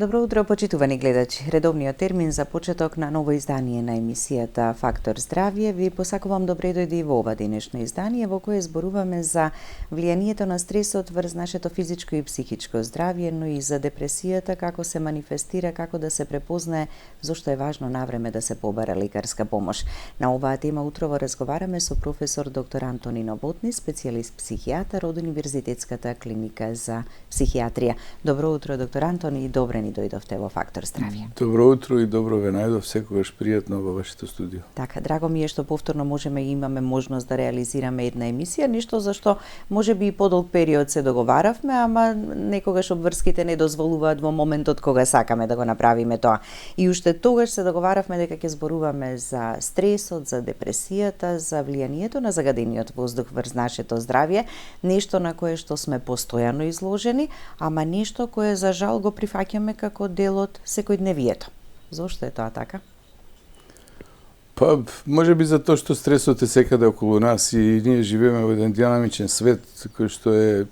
Добро утро, почитувани гледачи. Редовниот термин за почеток на ново издание на емисијата Фактор здравје ви посакувам добре дојде и во ова денешно издание во кое зборуваме за влијанието на стресот врз нашето физичко и психичко здравје, но и за депресијата, како се манифестира, како да се препознае, зошто е важно навреме да се побара лекарска помош. На оваа тема утрово разговараме со професор доктор Антонино Ботни, специјалист психијатар од Универзитетската клиника за психијатрија. Добро утро, доктор Антони, и добре ни дојдовте во Фактор здравје. Добро утро и добро ве најдов, секогаш пријатно во вашето студио. Така, драго ми е што повторно можеме и имаме можност да реализираме една емисија, нешто за што можеби и подолг период се договаравме, ама некогаш обврските не дозволуваат во моментот кога сакаме да го направиме тоа. И уште тогаш се договаравме дека ќе зборуваме за стресот, за депресијата, за влијанието на загадениот воздух врз нашето здравје, нешто на кое што сме постојано изложени, ама нешто кое за жал го прифаќаме како дел од секојдневието. Зошто е тоа така? Па, може би затоа што стресот е секаде околу нас и ние живееме во еден динамичен свет кој што е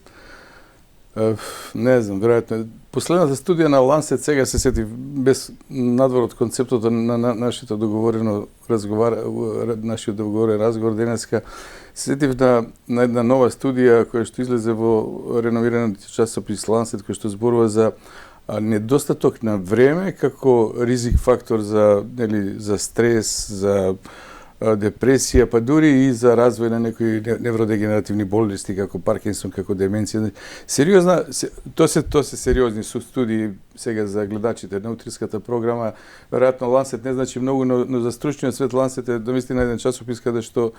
не знам, веројатно последната студија на Lancet сега се сети без надвор од концептот на нашето договорено нашиот договорен разговор денеска се сетив на една нова студија која што излезе во реновираниот часопис Lancet кој што зборува за недостаток на време како ризик фактор за стрес, за депресија, па дури и за развој на некои невродегенеративни болести како Паркинсон, како деменција. Сериозна, тоа се сериозни студии сега за гледачите на утринската програма. Веројатно Lancet не значи многу, но за стручниот свет Lancet е домистина еден часопис каде што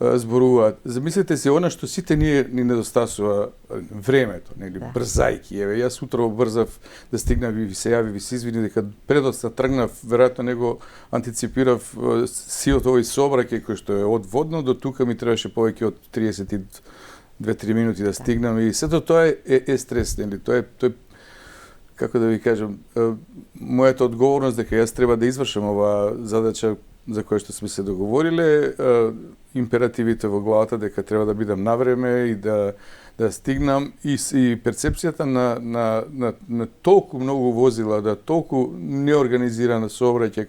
зборуваат. Замислете се она што сите ни недостасува времето, нели, да. Брзајки. Еве, јас утро брзав да стигнам и ви се извини дека предоцна тргнав, веројатно него антиципирав сиот овој сообраќај кој што е од Водно до тука ми требаше повеќе од 32-3 минути да стигнам и сето тоа е стрес, нели, тоа е како да ви кажам, мојата одговорност дека јас треба да извршам оваа задача за која што сме се договориле, императивите во главата дека треба да бидам на време и да стигнам и перцепцијата на толку многу возила, да толку неорганизирана сообраќај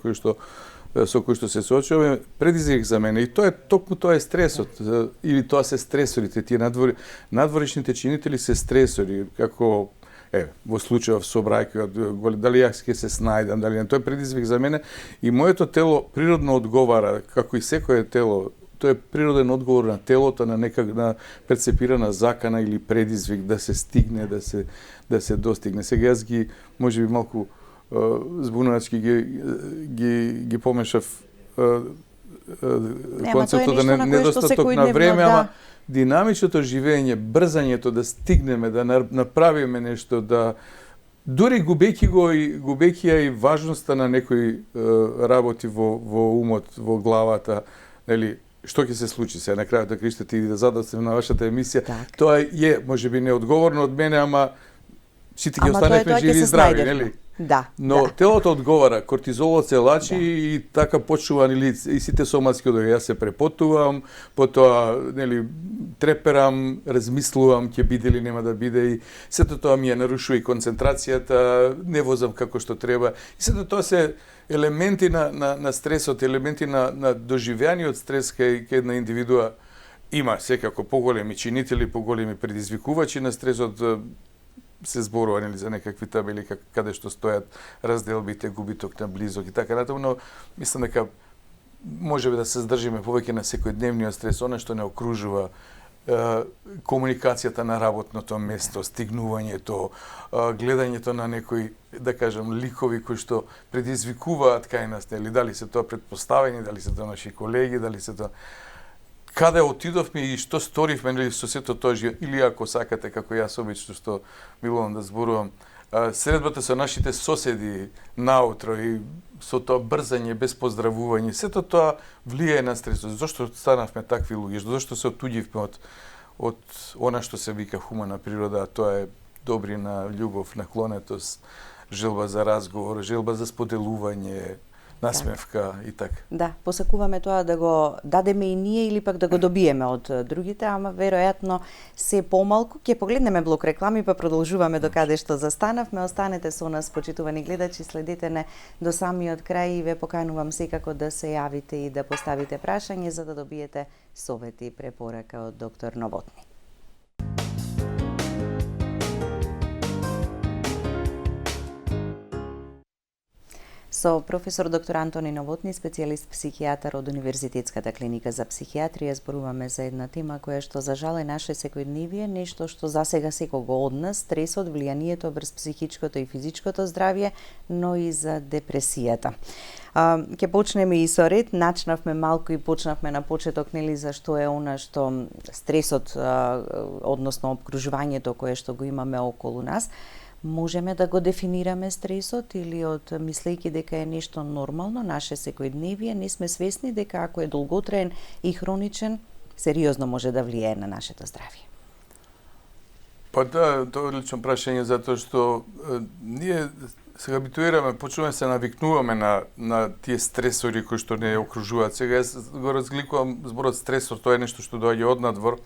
со кој што се соочуваме, предизвик за мене. И тоа е стресот, или тоа се стресорите, тие надворешните чинители се стресори, како во случајот сообраќајот, дали јас ќе се снајдам, дали не, тоа е предизвик за мене и моето тело природно одговара, како и секое тело, тоа е природен одговор на телото на некаква перцепирана закана или предизвик да се стигне, да се достигне. Сега јас ги можеби малку збунувачки ги помешав концептот да недостаток на време, ама динамичното живење, брзањето да стигнеме, да направиме нешто, да дури губејќи ја и важноста на некои работи во умот, во главата, нели, што ќе се случи сега на крајот на криштата и да зададам на вашата емисија, так. Тоа е можеби неодговорно од мене, ама сите ќе останеме живи и здрави, нели? Да. Но телото одговара, кортизолот се лачи и така почнува и сите соматски одови. Јас се препотувам, потоа нели треперам, размислувам ќе биде или нема да биде и сето тоа ми ја нарушува и концентрацијата, не возам како што треба. И сето тоа се елементи на стресот, елементи на доживеаниот стрес кај една индивидуа. Има секако поголеми чинители, поголеми предизвикувачи на стресот, се зборува нели за некакви табели каде што стојат разделбите, губиток на близок и така натаму, но мислам дека можеме да се здржиме повеќе на секојдневниот стрес, она што не окружува комуникацијата на работното место, стигнувањето, гледањето на некои, да кажам, ликови кои што предизвикуваат кај нас, нели, дали се тоа претпоставени, дали се тоа наши колеги, дали се тоа каде отидовме и што сторивме, нели, со сето тоа живење, или ако сакате, како јас обично што милувам да зборувам, средбата со нашите соседи наутро и со тоа брзање без поздравување, сето тоа влијае на стресот. Зошто станавме такви луѓе? Зошто се отуѓивме од она што се вика хумана природа, а тоа е добрина, љубов, наклонетост, желба за разговор, желба за споделување, насмевка и така. Да, посакуваме тоа да го дадеме и ние или пак да го добиеме од другите, ама веројатно се помалку. Ќе погледнеме блок реклами, па продолжуваме до каде што застанавме. Останете со нас, почитувани гледачи, следете не до самиот крај и ве поканувам секако да се јавите и да поставите прашање за да добиете совети и препорака од доктор Новотни. Со професор доктор Антони Новотни, специјалист психијатар од Универзитетската клиника за психијатрија, зборуваме за една тема која што за жал е наше секојдневие, нешто што засега секого од нас, стресот, влијанието врз психичкото и физичкото здравје, но и за депресијата. Ќе почнеме и со ред, начнавме малку и почнавме на почеток, нели, зашто е она што стресот, односно обкружувањето кое што го имаме околу нас. Можеме да го дефинираме стресот или од мислејќи дека е нешто нормално, наше секојдневие, не сме свесни дека ако е долготраен и хроничен, сериозно може да влијае на нашето здравје? Па да, тоа е одлично прашање, затоа што ние се абитуираме, почнуваме се навикнуваме на тие стресори кои што не окружуваат. Сега јас го разгликувам зборот стресор, тоа е нешто што доаѓа од надвор,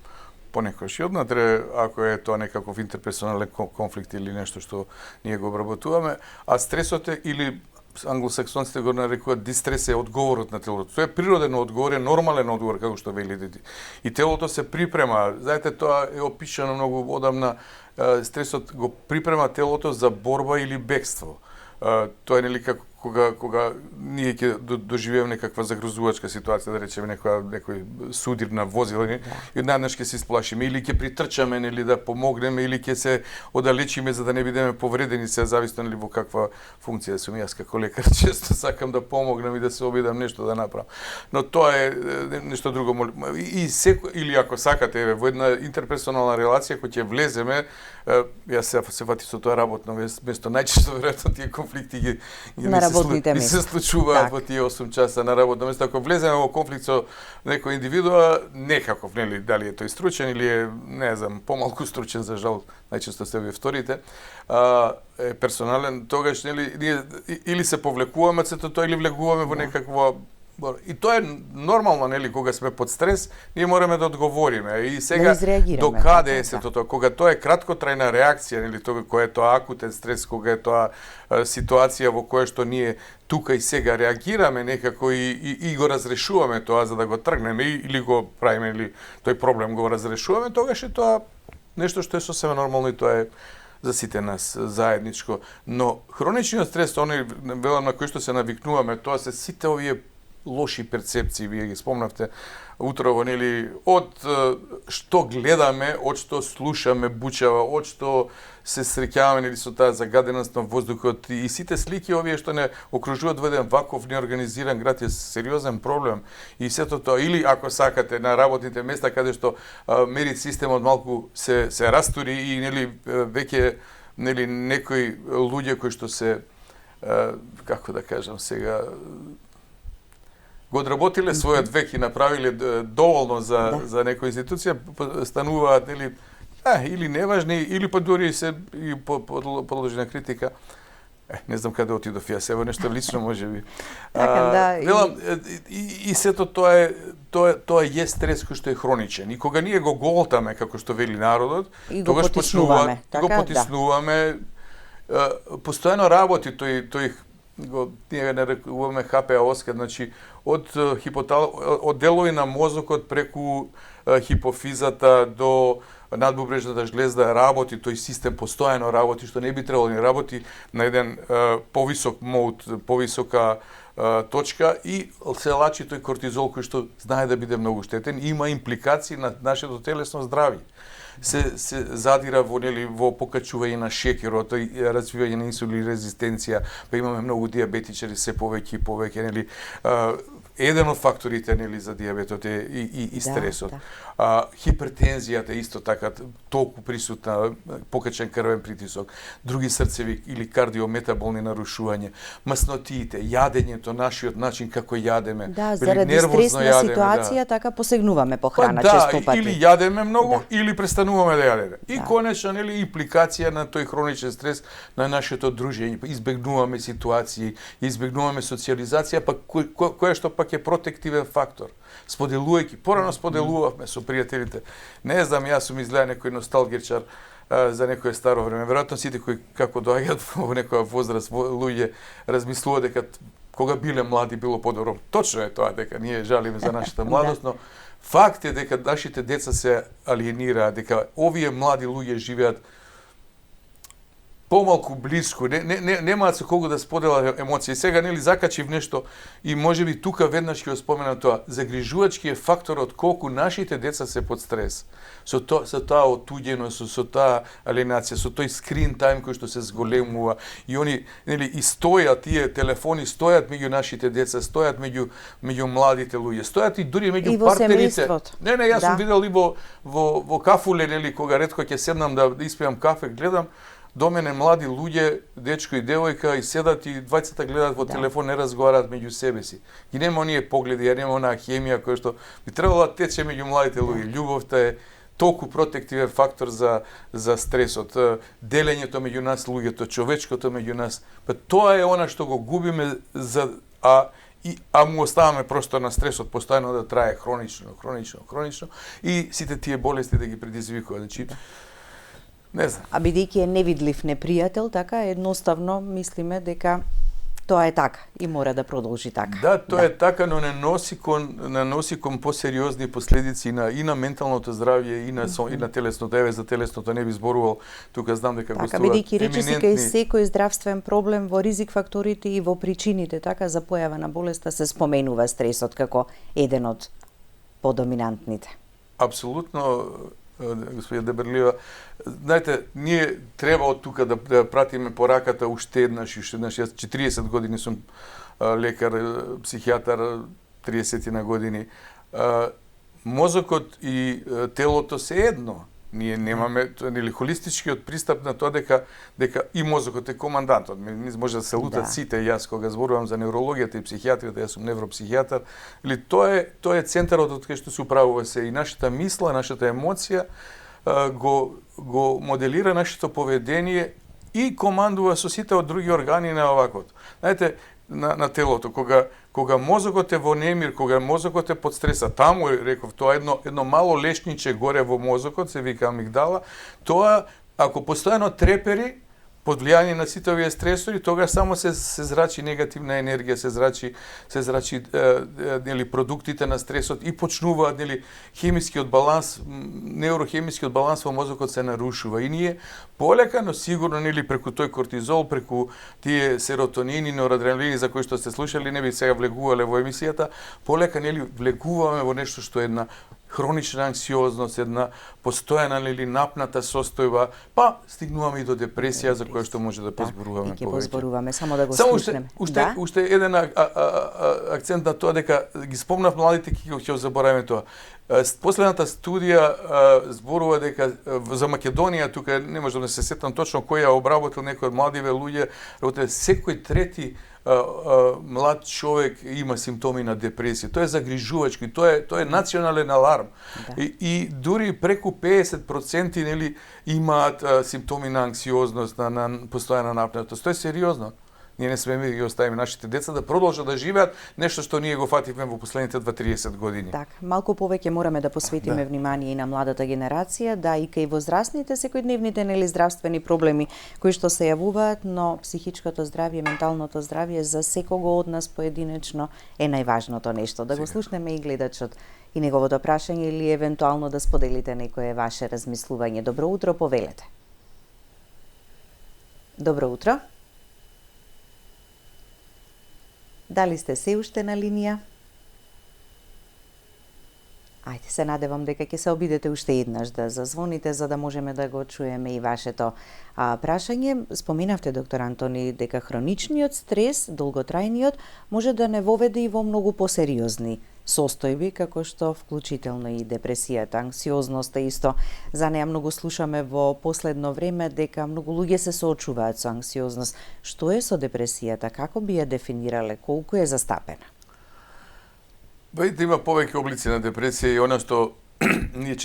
понекогаш и однатре, ако е тоа некаков интерперсонален конфликт или нешто што ние го обработуваме, а стресот е, или англосаксонците го нарекуваат дистрес, е одговорот на телото. Тоа е природен одговор, е нормален одговор, како што велите. И телото се припрема. Знаете, тоа е опишано многу одамна. Стресот го припрема телото за борба или бегство. Тоа е нели како кога ние ќе доживееме некаква загрозувачка ситуација, да речеме некој судир на возило, и однаднаш ќе се исплашиме или ќе притрчаме, нели да помогнеме, или ќе се оддалечиме за да не бидеме повредени, се зависно нели во каква функција сум јас како лекар, често сакам да помогнам и да се обидам нешто да направам. Но тоа е нешто друго. И или ако сакате во една интерперсонална релација која ќе влеземе, јас се фати со тоа работно место, најчесто веројатно тие конфликти ги се случуваат во тие 8 часа на работно место. Ако влеземе во конфликт со некој индивидуа, некаков, нели, дали е тој стручен или е, не знам, помалку стручен, за жал, најчесто сте вие вторите, е персонален, тогаш, нели, ние или се повлекуваме сето тоа, или влегуваме во некакво. И тоа е нормално, нели, кога сме под стрес, ние мораме да одговориме. И сега, докаде е сето тоа? Кога тоа е краткотрајна реакција, нели, тоа кога е тоа акутен стрес, кога е тоа ситуација во која што ние тука и сега реагираме некако и го разрешуваме тоа за да го тргнеме или го правиме, или тој проблем го разрешуваме, тогаш е тоа нешто што е сосема нормално и тоа е за сите нас заедничко. Но хроничниот стрес, оној велам на кој што се навикнуваме, тоа се сите овие лоши перцепции, вие ги спомнавте утрово, нели, од што гледаме, од што слушаме бучава, од што се среќаваме, нели, со таа загаденост на воздухот и сите слики овие што не окружуваат во еден ваков неорганизиран град е сериозен проблем. И сето тоа, или ако сакате на работните места каде што мерит системот малку се растури и, нели, веќе, нели, некои луѓе кои што се, како да кажам сега, го одработиле својот век и направиле доволно за некоја институција, стануваат, нели, или неважни, или па дури се и подложена критика. Не знам каде отидов јас, ево нешто лично можеби. Велам, и сето тоа е стрес кој што е хроничен. И кога ние го голтаме, како што вели народот, тогаш почнуваме, го потиснуваме, постојано работи тој ние нарекуваме ХПА-оска, значи од делови на мозокот преку хипофизата до надбубрежната жлезда работи, тој систем постојано работи, што не би требало да работи на еден повисок мод, повисока точка и се лачи тој кортизол кој што знае да биде многу штетен и има импликации на нашето телесно здравје. Се задира во покачување на шекерот, развивање на инсулин резистенција, па имаме многу диабетичари се повеќе и повеќе, нели, еден од факторите нели за дијабетот е и стресот. Хипертензијата исто така толку присутна, покачен крвен притисок, други срцеви или кардиометаболни нарушувања, маснотиите, јадењето, нашиот начин како јадеме, да, заради стресна ситуација така посегнуваме по храна често пати. Или јадеме многу, или престануваме да јадеме. И конечно нели импликација на тој хроничен стрес на нашето дружење, избегнуваме ситуации, избегнуваме социјализација, па која што пак е протективен фактор. Споделувајќи, порано споделувавме со пријателите. Не знам, јас сум изгледа некој носталгичар за некое старо време. Веројатно сите кои како доаѓаат во некоја возраст, луѓе размислуваат дека кога биле млади било подобро. Точно е тоа дека ние жалиме за нашата младост, но факт е дека нашите деца се алиенираат, дека овие млади луѓе живеат помалку блиску, немаат со кого да споделат емоции. Сега нели закачив нешто и можеби тука веднаш ќе го споменам тоа. Загрижувачки е факторот колку нашите деца се под стрес. Со таа отуѓеност, со таа алиенација, со тој скрин тајм кој што се зголемува и они нели и стојат тие телефони, стојат меѓу нашите деца, стојат меѓу младите луѓе, стојат и дури меѓу партнерите. Не, јас сум видел и во кафуле нели кога ретко ќе седнам да испијам кафе, гледам до мене млади луѓе, дечко и девојка, и седат и двајцата гледат во телефон, не разговараат меѓу себе си. И нема оние погледи, нема онаа хемија која што би требало да тече меѓу младите луѓе. Љубовта е толку протективен фактор за стресот, делењето меѓу нас луѓето, човечкото меѓу нас. Па тоа е она што го губиме а му оставаме просто на стресот постојано да трае хронично и сите тие болести да ги предизвикуваат. Значи, не знам. А бидејќи е невидлив непријател, така едноставно мислиме дека тоа е така и мора да продолжи така. Да, тоа е така, но не носи кон посериозни последици и на менталното здравје и на телесното. Еве за телесното не би зборувал, тука знам дека така, гостуваат бидејќи речиси кај секој здравствен проблем во ризик факторите и во причините, така за појава на болеста се споменува стресот како еден од подоминантните. Апсолутно, господја Дебрлива, знаете, ние треба од тука да пратиме пораката уште еднаш. Јас 40 години сум лекар, психијатар, 30 на години. Мозокот и телото се едно. Ние немаме нели холистичкиот пристап на тоа дека и мозокот е командантот. Може да се лутат сите, јас кога зборувам за неврологијата и психијатријата, јас сум невропсихијатар, или тоа е центарот од кај што се управува се и нашата мисла, нашата емоција го моделира нашето поведение и командува со сите од други органи на овакот. Знаете, на телото, кога мозокот е во немир, кога мозокот е под стреса, таму реков, тоа едно мало лешниче горе во мозокот, се вика амигдала, тоа ако постојано трепери под влијание на сите овие стресори, тогаш само се зрачи негативна енергија, се зрачи нели продуктите на стресот и почнуваат нели хемискиот баланс, неурохемискиот баланс во мозокот се нарушува и ние полека, но сигурно нели преку тој кортизол, преку тие серотонини, норадреналини за кои што сте слушали, не би сега влегувале во емисијата, полека нели влегуваме во нешто што е една хронична анксиозност, една постојана нели напната состојба, па стигнуваме и до депресија за која што може да позборуваме повеќе. Ќе позборуваме, само да го слушнеме. Уште еден акцент на тоа дека ги спомнав младите, ќе забораваме тоа. Последната студија зборува дека за Македонија, тука не можам да се сетам точно кој ја обработил, некој од младиве луѓе, секој трети млад човек има симптоми на депресија. Тоа е загрижувачко и тоа е национален аларм. Да. И дури преку 50% нели имаат симптоми на анксиозност, на постојана напнатост. Тоа е сериозно. Ние не смееме да ги оставиме нашите деца да продолжат да живеат нешто што ние го фативме во последните 20-30 години. Так, малку повеќе мораме да посветиме внимание и на младата генерација, да и кај возрастните секојдневните нели здравствени проблеми кои што се јавуваат, но психичкото здравје, менталното здравје за секого од нас поединечно е најважното нешто. Да го слушнеме и гледачот и неговото прашање или евентуално да споделите некое ваше размислување. Добро утро, повелете. Добро утро. Дали сте се уште на линија? Ајде, се надевам дека ќе се обидете уште еднаш да зазвоните за да можеме да го чуеме и вашето прашање. Споменавте, доктор Антони, дека хроничниот стрес, долготрајниот, може да не воведе и во многу посериозни состојби, како што вклучително и депресијата, анксиозноста исто. За неа многу слушаме во последно време дека многу луѓе се соочуваат со анксиозност. Што е со депресијата? Како би ја дефинирале? Колку е застапена? Видите, има повеќе облици на депресија и она што ние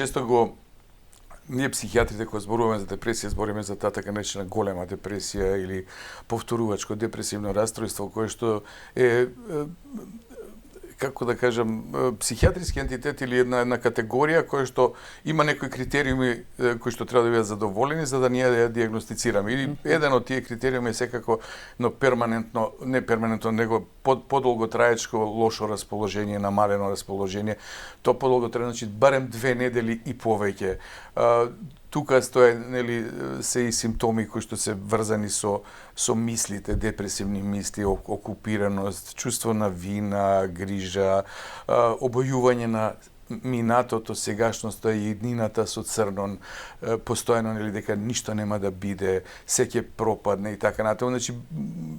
психијатрите кога зборуваме за депресија, збориме за таа така наречена голема депресија или повторувачко депресивно расстройство, кое што е како да кажам, психијатриски ентитет или една категорија која што има некои критериуми кои што треба да бидат задоволени за да ние да ја дијагностицираме. Или еден од тие критериуми е секако не перманентно, него подолго траечко лошо расположение, намалено расположение. Тоа подолго трае, значи барем 2 недели и повеќе. Тука се и симптоми кои што се врзани со мислите, депресивни мисли, окупираност, чувство на вина, грижа, обојување на минатото, сегашноста и иднината со црнон, постојано дека ништо нема да биде, се ќе пропадне и така натаму. Значи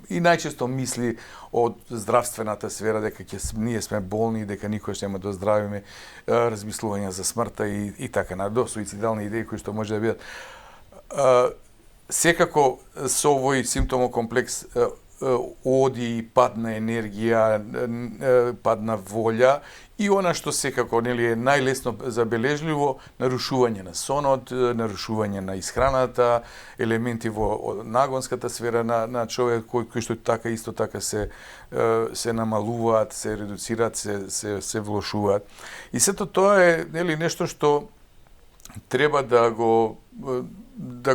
и најчесто мисли од здравствената сфера дека ние сме болни, дека никош нема да оздравиме, размислувања за смртта и така натаму, до суицидални идеи кои што може да бидат. Секако со овој симптомокомплекс оди пад на енергија, пад на волја и она што секако е најлесно забележливо, нарушување на сонот, нарушување на исхраната, елементи во нагонската сфера на човек кои што исто така се намалуваат, се редуцираат, се влошуваат. И сето тоа е нешто што треба да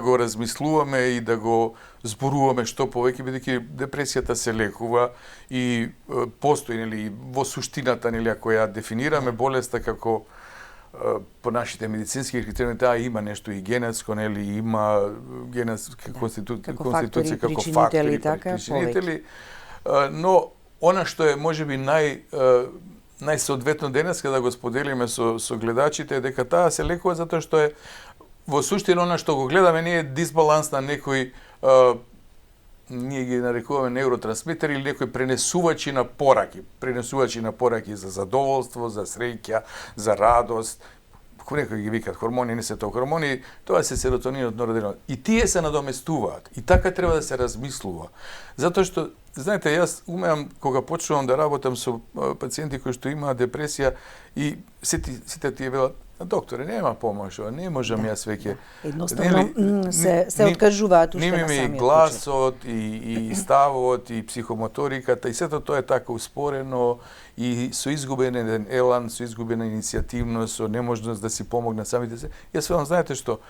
го размислуваме и да го зборуваме што повеќе, бидејќи депресијата се лекува и постои во суштината, ако ја дефинираме болеста како по нашите медицински критерии, таа има нешто и генетско, има генетска конституција како фактори, причинители, но она што е можеби најсоодветно денеска да го споделиме со гледачите е дека таа се лекува затоа што е во суштина она што го гледаме ние дисбаланс на некои ние ги нарекуваме неуротрансмитери или некои пренесувачи на пораки за задоволство, за среќа, за радост. Некои ги викаат хормони, не се тоа хормони, тоа се серотонинот, норадреналот. И тие се надоместуваат. И така треба да се размислува. Затоа што, знаете, јас умеам кога почнувам да работам со пациенти кои што имаат депресија и сите тие велат: докторе, нема помош, не можам јас веќе. Едноставно се откажуваат уште на самиот почеток. И гласот, и ставот, и психомоториката, и сето тоа е така успорено и со изгубен еден елан, со изгубена иницијативност, со неможност да си помогнат самите се. Јас вам знаете што,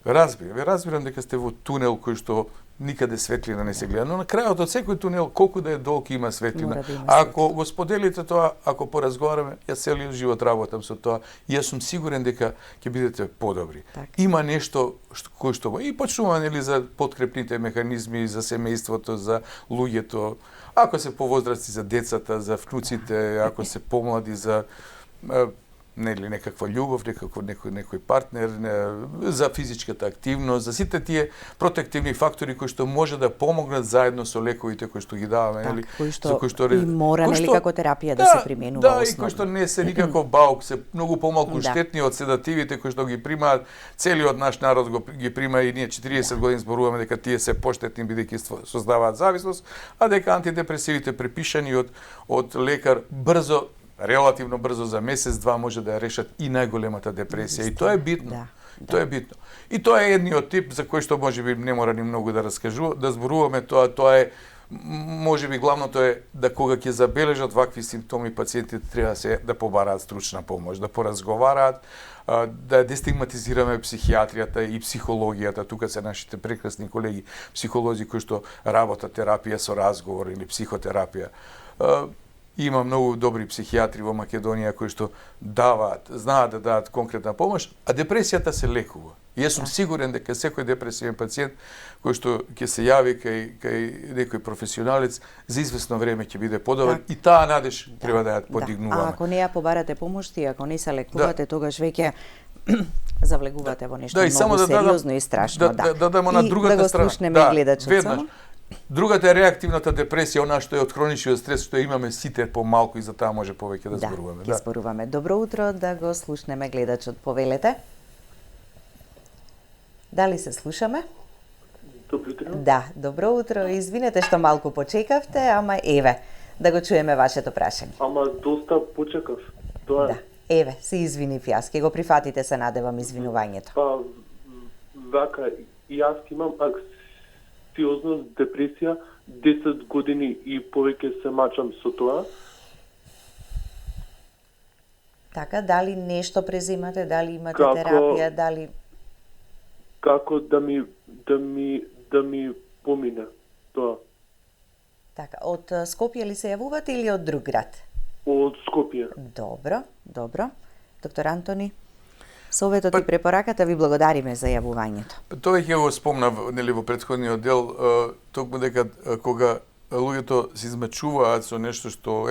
разбирам дека сте во тунел кој што никаде светлина не се гледа, но на крајот од секој тунел, колку да е долг, има светлина. Ако го споделите тоа, ако поразговараме, јас целиот живот работам со тоа, и јас сум сигурен дека ќе бидете подобри. Има нешто кој што и почнуваме за подкрепните механизми, за семејството, за луѓето, ако се повозрасти за децата, за внуците, ако се помлади за некаква љубов, некој партнер, за физичката активност, за сите тие протективни фактори кои што може да помогнат заедно со лековите кои што ги даваме, кои што и мора како терапија да се применува основно. Да, и кои што не се никаков баук, се многу помалку штетни од седативите кои што ги примаат. Целиот наш народ ги прима и ние 40 години зборуваме дека тие се поштетни бидејќи создаваат зависност, а дека антидепресивите препишани од лекар релативно брзо за месец-два може да ја решат и најголемата депресија. И тоа е битно. Тоа е битно. И тоа е едниот тип за кој што можеби не мора ни многу да зборуваме, тоа е можеби главното е да кога ќе забележат вакви симптоми пациентите треба да побараат стручна помош, да поразговараат, да дестигматизираме психијатријата и психологијата. Тука се нашите прекрасни колеги психолози кои што работат терапија со разговор или психотерапија. Има многу добри психијатри во Македонија кои што знаат да дадат конкретна помош, а депресијата се лекува. И јас сум сигурен дека секој депресивен пациент кој што ќе се јави кај некој професионалец за известно време ќе биде подобар и таа надеж треба да ја подигнуваме. А ако не ја побарате помош и ако не се лекувате, тогаш веќе завлегувате во нешто многу сериозно и страшно. Да дадам на другата страна. Да го слушнеме гледачот само. Другата е реактивната депресија, она што е од хроничниот стрес, што имаме сите помалку и за таа може повеќе да зборуваме. Да, зборуваме. Добро утро, да го слушнеме гледачот. Повелете. Дали се слушаме? Добро утро. Да, добро утро. Извинете што малку почекавте, ама еве, да го чуеме вашето прашање. Ама доста почекав. Тоа Да, еве, се извинив јас. Ке го прифатите, се надевам извинувањето. Па, вака, јас имам анксиозност, депресија, 10 години и повеќе се мачам со тоа. Така, дали нешто презимате, дали имате терапија, дали... Како да ми помине тоа? Така, од Скопје ли се јавувате или од друг град? Од Скопје. Добро, добро. Доктор Антони, советот и препораката ви благодариме за јавувањето. Тоа ќе го спомнав нели во претходниот дел, токму дека кога луѓето се измачуваат со нешто што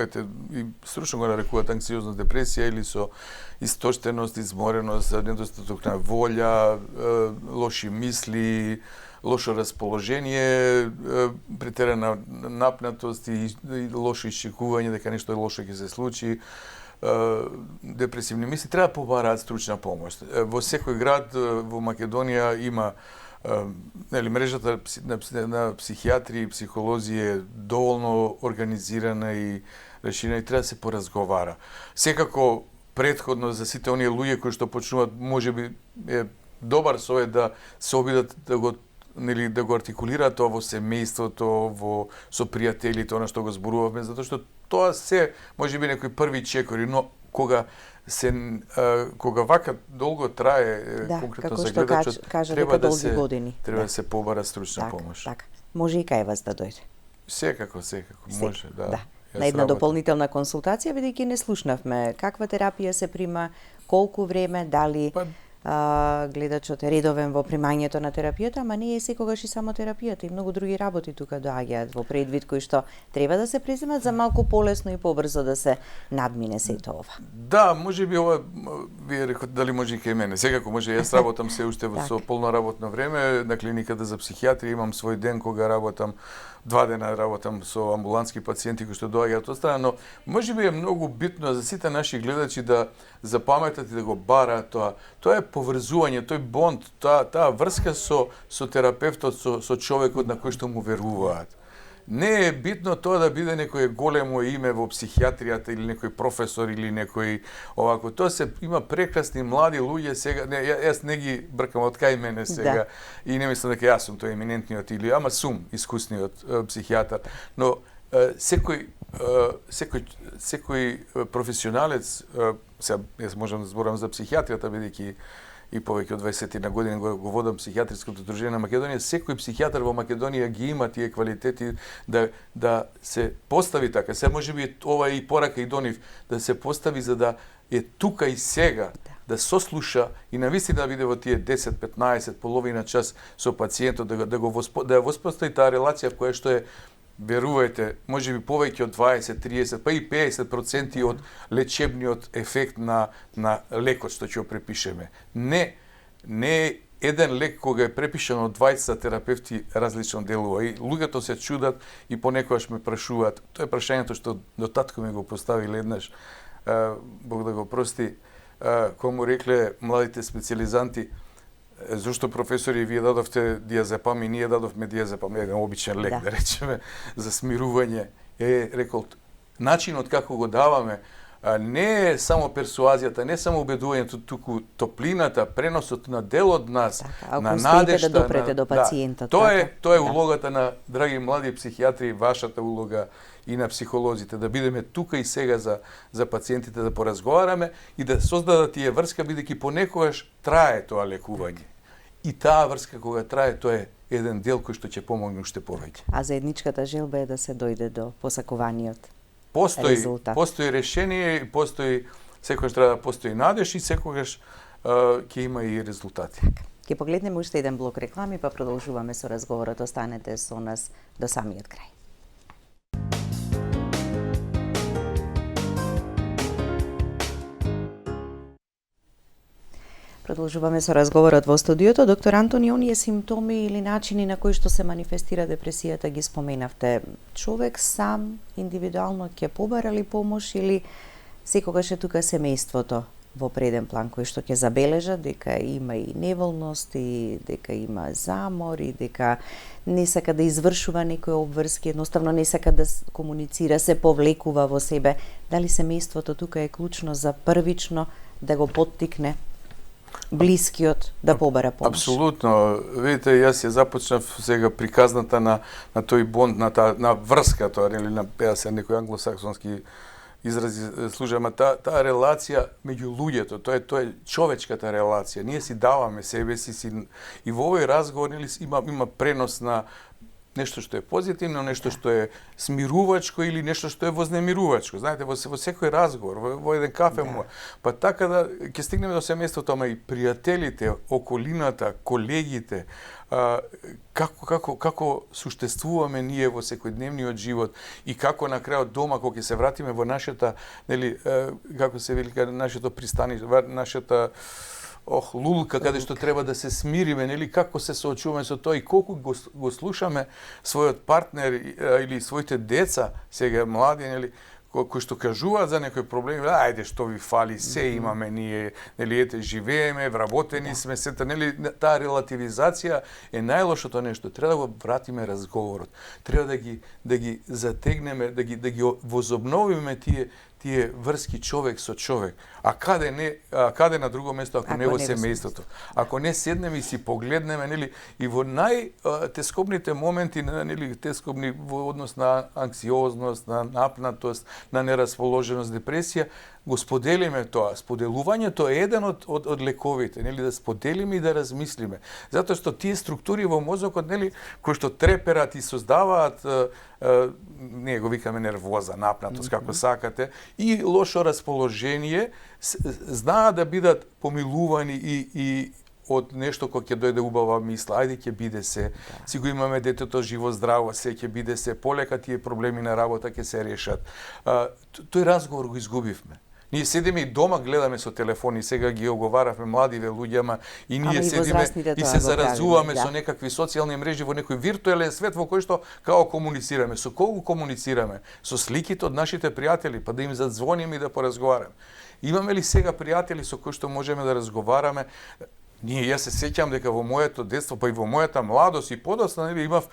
и стручно го нарекуваат анксиозна депресија или со истоштеност, измореност, недостаток на волја, лоши мисли, лошо расположение, претерана напнатост и лошо исчекување дека нешто лошо ќе се случи, депресивни мисли, треба побараат стручна помош. Во секој град во Македонија има мрежата на психијатри и психолози е доволно организирана и решена и треба да се поразговара. Секако претходно за сите оние луѓе кои што почнуваат, можеби е добар совет да се обидат да го артикулираат тоа во семејството, со пријателите, она што го зборувавме, затоа што тоа се можеби некои први чекори, но кога вака долго трае, конкретно за гледачот, треба да се побара стручна помош. Така, може и кај вас да дојде. Секако, може, да. На една дополнителна консултација, бидејќи не слушнавме каква терапија се прима, колку време, дали гледачот е редовен во примањето на терапијата, ама не е секогаш и само терапијата, и многу други работи тука доаѓаат во предвид кои што треба да се преземат за малку полесно и побрзо да се надмине сето ова. Да, можеби ова вие рекот дали може и кај мене. Секако може, јас работам се уште со полно работно време на клиниката за психијатрија, имам свој ден кога работам 2 дена работам со амбулантски пациенти кои што доаѓаат од страна, но можеби е многу битно за сите наши гледачи да запаметат и да го бараат тоа. Тоа е поврзување, тој бонд, таа врска со терапевтот, со човекот на кој што му веруваат. Не е битно тоа да биде некој големо име во психијатријата или некој професор или некој овако. Тоа има прекрасни млади луѓе сега. Не, јас не ги бркам од кај мене сега и не мислам дека јас сум тој еминентниот или ама сум искусниот психијатар, но секој професионалец, сега јас можам да зборам за психијатријата бидејќи и повеќе од 20 на години го водам психијатриското дружење на Македонија, секој психијатар во Македонија ги има тие квалитети да се постави така. Се можеби ова и порака и до нив, да се постави за да е тука и сега, да сослуша и навистина да биде во тие 10-15 половина час со пациентот, да ја воспостави таа релација која што е, верувајте, можеби повеќе од 20, 30, па и 50% од лечебниот ефект на лекот што ќе го препишеме. Не еден лек кога е препишан од 20 терапевти различно делува. И луѓето се чудат и понекогаш ме прашуваат. Тоа е прашањето што до татко ми го поставил еднаш, Бог да го прости, кога му рекле младите специализанти: зошто професори вие дадовте диазепам и ние дадовме диазепам, еден обичен лек, да речеме, за смирување. Рекол, начинот како го даваме не е само персуазијата, не само убедувањето, туку топлината, преносот на дел од нас, на надежта, да допрете до пациентот. Тоа е улогата на драги млади психијатри, вашата улога и на психолозите, да бидеме тука и сега за пациентите, да поразговараме и да создадат тие врска, бидејќи понекогаш трае тоа лекување. И таа врска кога трае, тоа е еден дел кој што ќе помогне уште повеќе. А заедничката желба е да се дојде до посакуваниот резултат. Постои решение и постои секогаш треба да постои надеж и секогаш ќе има и резултати. Ќе погледнеме уште еден блок реклами, па продолжуваме со разговорот. Останете со нас до самиот крај. Продолжуваме со разговорот во студиото. Доктор Антони, оние симптоми или начини на кои што се манифестира депресијата ги споменавте. Човек сам, индивидуално ќе побара ли помош или секогаш е тука семејството во преден план кој што ќе забележа дека има и неволност и дека има замор и дека не сака да извршува некои обврски, едноставно не сака да комуницира, се повлекува во себе. Дали семејството тука е клучно за првично да го поттикне блискиот да побара помош? Апсолутно. Видите, јас ја започнав сега приказната на тој бонд, на врската, или на се некои англосаксонски изрази служаме, таа релација меѓу луѓето, тоа е човечката релација. Ние си даваме себе си и во овој разговор има пренос на нешто што е позитивно, нешто што е смирувачко или нешто што е вознемирувачко. Знаете, во секој разговор, во еден кафе му, па така да ќе стигнеме до семејството, ама и пријателите, околината, колегите, како суштествуваме ние во секојдневниот живот и како на крајот дома кога ќе се вратиме во нашата, нели, како се вели, нашето пристанище, нашата лулка каде што треба да се смириме, нели, како се соочуваме со тоа и колку го слушаме својот партнер или своите деца, сега млади, нели, кои што кажуваат за некои проблеми, ајде што ви фали, се имаме ние, нели, ете живееме, вработени сме, сета, нели, таа релативизација е најлошото нешто. Треба да го вратиме разговорот. Треба да ги затегнеме, да ги возобновиме тие врски човек со човек. А каде на друго место ако не во семејството? Ако не седнеме и си погледнеме, нели, и во најтескобните моменти, нели, тескобни во однос на анксиозност, на напнатост, на нерасположеност, депресија, го споделиме тоа. Споделувањето е еден од лековите, нели, да споделиме и да размислиме. Затоа што тие структури во мозокот, нели, кои што треперат и создаваат, ние го викаме нервоза, напнатост, како сакате, и лошо расположение, знаат да бидат помилувани и од нешто кој ќе дојде убава мисла, ајде ќе биде се, си го имаме детето живо здраво, се ќе биде се, полека тие проблеми на работа ќе се решат. Тој разговор го изгубивме. Ние седиме и дома гледаме со телефони, сега ги оговаравме младиве луѓама и ние седиме и се заразуваме со некакви социјални мрежи во некој виртуелен свет во кој што као комуницираме. Со кого комуницираме? Со сликите од нашите пријатели, па да им задзвониме и да поразговараме. Имаме ли сега пријатели со кои што можеме да разговараме? Јас се сеќам дека во моето детство, па и во мојата младост и подоцна, нели, имав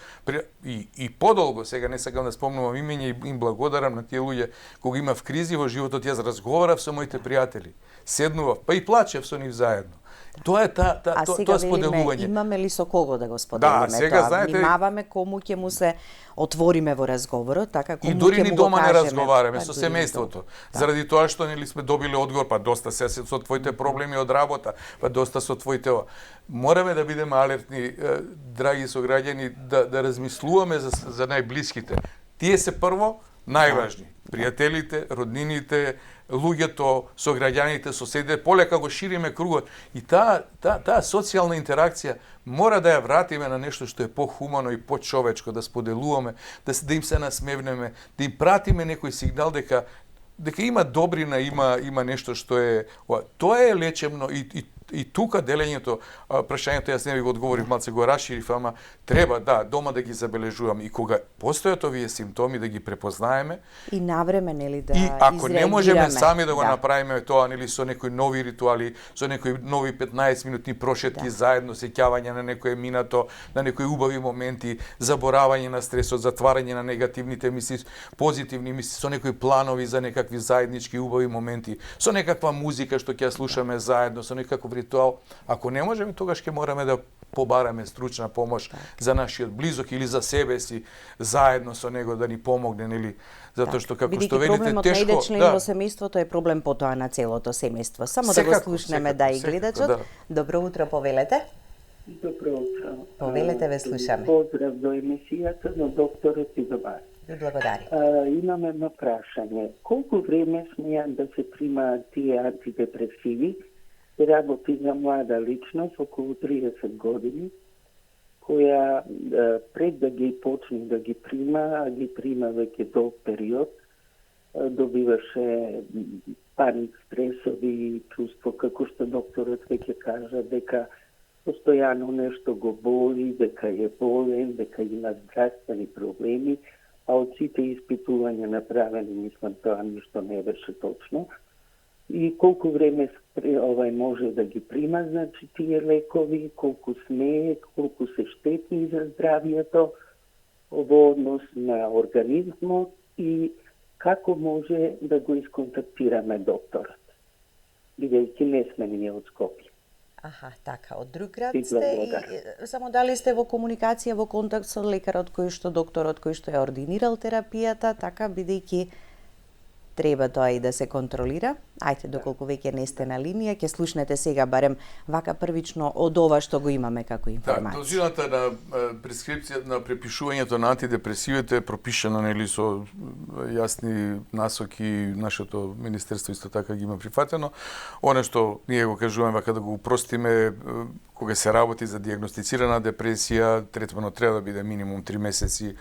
и подолго, сега не сакам да спомнувам имења и им благодарам на тие луѓе, кога имав кризи во животот, јас разговарав со моите пријатели, седнував, па и плачев со нив заедно. Тоа е тоа споделување. Имаме ли со кого да го споделиме тоа? Сега, знаете, внимаваме кому ќе му се отвориме во разговорот, така кому ќе му го кажеме. И дури ни дома не разговараме со семејството. Заради тоа што нели сме добиле одговор, па доста се со твоите проблеми од работа, па доста со твоите. Мораме да бидеме алертни, драги сограѓани, да размислуваме за најблиските. Тие се прво најважни. Пријателите, роднините, луѓето, сограѓаните, соседите, полека го шириме кругот. И таа социјална интеракција мора да ја вратиме на нешто што е похумано и почовечко, да споделуваме, да им се насмевнеме, да им пратиме некој сигнал дека има добрина, има нешто што е... Тоа е лечебно и тука делењето, прашањето јас не ви го одговорив, малце го расширив, ама треба, дома да ги забележуваме и кога постојат овие симптоми да ги препознаеме. И навреме, нели, да изреагираме. И ако не можеме сами да го направиме тоа, нели, со некои нови ритуали, со некои нови 15-минутни прошетки заедно, сеќавање на некое минато, на некои убави моменти, заборавање на стресот, затварање на негативните мисли, позитивни мисли, со некои планови за некакви заеднички убави моменти, со некаква музика што ќе ја слушаме заедно, со некаков ритуал. Ако не можеме, тогаш ќе мораме да побараме стручна помош за нашиот близок или за себе си, заедно со него да ни помогне, нели, затоа што како што велите тешко, проблемот најдечен во семејството е проблем потоа на целото семејство. Само да го слушнеме и гледачот. Добро утро, повелете. Добро утро. Повелете, ве слушаме. Поздрав до емисијата на докторот и до вас. Ви благодари. Имам едно прашање. Колку време смеат да се примаат тие антидепресиви? Работи за млада личност, околу 30 години, која пред да ги почне да ги прима, а ги прима веќе долг период, добиваше паник, стресови, чувство, како што докторот веќе кажа, дека постојано нешто го боли, дека е болен, дека има здравствени проблеми, а од сите испитувања направени, мислам, тоа ништо не беше точно. И колку време може да ги прима, значи, тие лекови, колку смее, колку се штетни за здравието, во однос на организмот и како може да го исконтактираме докторот, бидејќи не сме ние од Скопје. Аха, така, од друг град сте и само дали сте во комуникација, во контакт со лекарот докторот кој што ја ординирал терапијата, така бидејќи треба тоа и да се контролира. Ајте, доколку веќе не сте на линија, ќе слушнете сега барем вака првично од ова што го имаме како информација. Должината на прескрипција на препишувањето на антидепресивите е пропишано нели со јасни насоки, нашето министерство исто така ги има прифатено. Оно што ние го кажуваме вака да го упростиме, кога се работи за дијагностицирана депресија, третманот треба да биде минимум 3 месеци.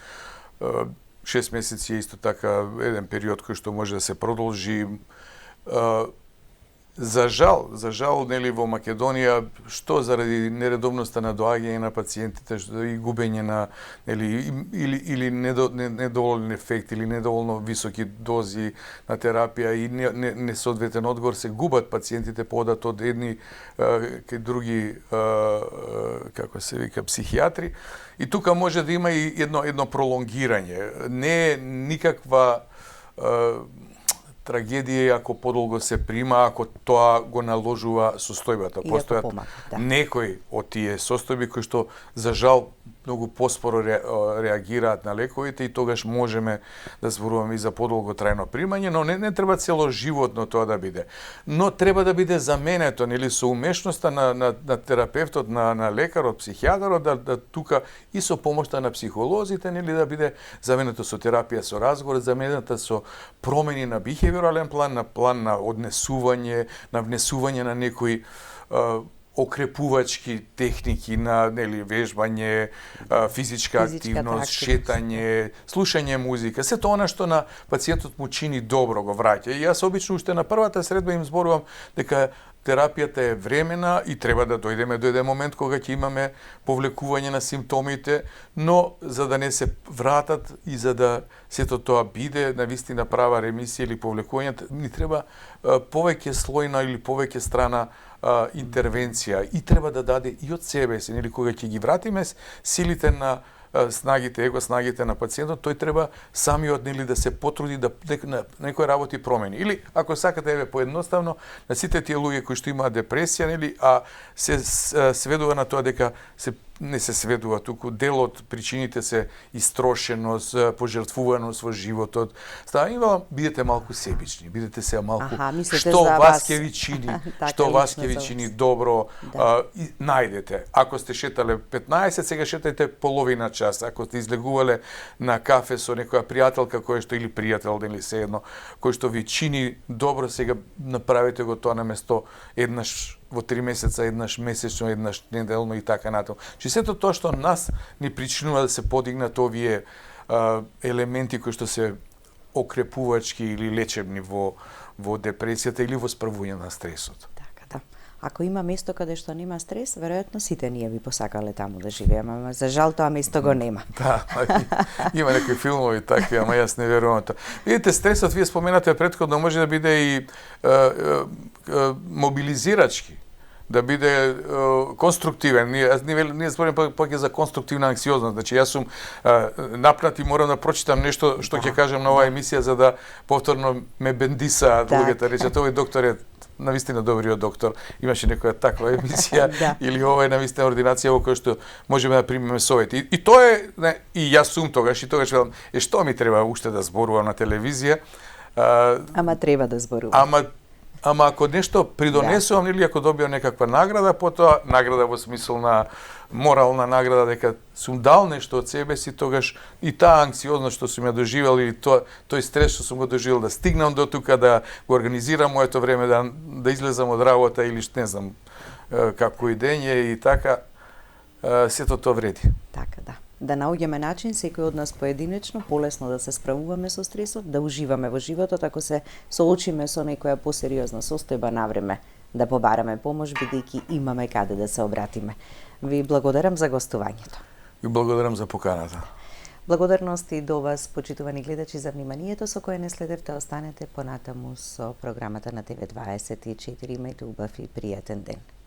6 месеци е исто така еден период кој што може да се продолжи. За жал, нели во Македонија, што заради нередовноста на доаѓање на пациентите, што и губење на нели или недоволен ефект или недоволно високи дози на терапија и несоодветен одговор, се губат пациентите, подат од едни кај други како се вика психијатри. И тука може да има и едно пролонгирање. Не е никаква трагедија ако подолго се прима, ако тоа го наложува состојбата. Постојат некои од тие состојби кои што за жал многу поспоро реагираат на лековите и тогаш можеме да зборуваме и за подолго трајно примање, но не треба целоживотно тоа да биде. Но треба да биде заменето, нели, со умешноста на терапевтот, на лекарот, психијатарот, да тука и со помошта на психолозите, нели, да биде заменето со терапија, со разговор, заменето со промени на бихевиорален план, на план на однесување, на внесување на некои окрепувачки техники на нели вежбање, физичка активност, шетање, слушање музика, се тоа што на пациентот му чини добро го враќа. И јас обично уште на првата средба им зборувам дека терапијата е времена и треба да дојдеме до еден момент кога ќе имаме повлекување на симптомите, но за да не се вратат и за да сето тоа биде навистина права ремисија или повлекување, ни треба повеќе слојна или повеќе страна интервенција и треба да даде и од себе си, нели, кога ќе ги вратиме силите на снагите, его снагите на пациентот, тој треба самиот, нели, да се потруди да на некои работи промени. Или ако сакате еве поедноставно, на сите тие луѓе кои што имаат депресија, нели, а се сведува на тоа дека не се сведува туку дел од причините се истрошеност, пожртвуваност во животот. Ставам, бидете малку себични, бидете се малку што вас ќе ви чини, што вас ќе ви чини добро, и најдете. Ако сте шетале 15, сега шетајте половина час. Ако сте излегувале на кафе со некоја пријателка која што или пријател, или се едно, кој што ви чини добро, сега направете го тоа наместо еднаш во 3 месеца, еднаш месечно, еднаш неделно и така натаму. Сето тоа што нас ни причинува да се подигнат овие елементи кои што се окрепувачки или лечебни во депресијата или во справување на стресот. Така, да. Ако има место каде што нема стрес, веројатно сите ние би посакале таму да живееме, ама за жал тоа место го нема. Да, има некои филмови такви, ама јас не верувам тоа. Видите, стресот, вие споменате претходно, може да биде и мобилизирачки, да биде конструктивен. Ние зборим пак за конструктивна анксиозност. Значи, јас сум напнат и морам да прочитам нешто што ќе кажам на оваа емисија за да повторно ме бендисаат луѓето. Речат, овој доктор е навистина добриот доктор. Имаше некоја таква емисија или ова е навистина ординација во која што можеме да примеме совети. И тоа е, и јас сум тогаш, и тогаш велам, што ми треба уште да зборувам на телевизија. Ама треба да зборувам. Ама Ама ако нешто придонесувам или ако добиам некаква награда, потоа награда во смисол на морална награда дека сум дал нешто од себе си, тогаш и таа анксиозност што сум ја доживел или тој стрес што сум го доживел да стигнам до тука, да го организирам моето време, да излезам од работа или не знам како идење и така, сето тоа вреди. Така, да. Да наоѓаме начин секој од нас поединечно полесно да се справуваме со стресот, да уживаме во животот ако се соочиме со некоја посериозна состојба навреме, да побараме помош бидејќи имаме каде да се обратиме. Ви благодарам за гостувањето. И благодарам за поканата. Благодарности до вас, почитувани гледачи, за вниманието со кое не следевте. Останете понатаму со програмата на ТВ24. Имајте убав и пријатен ден.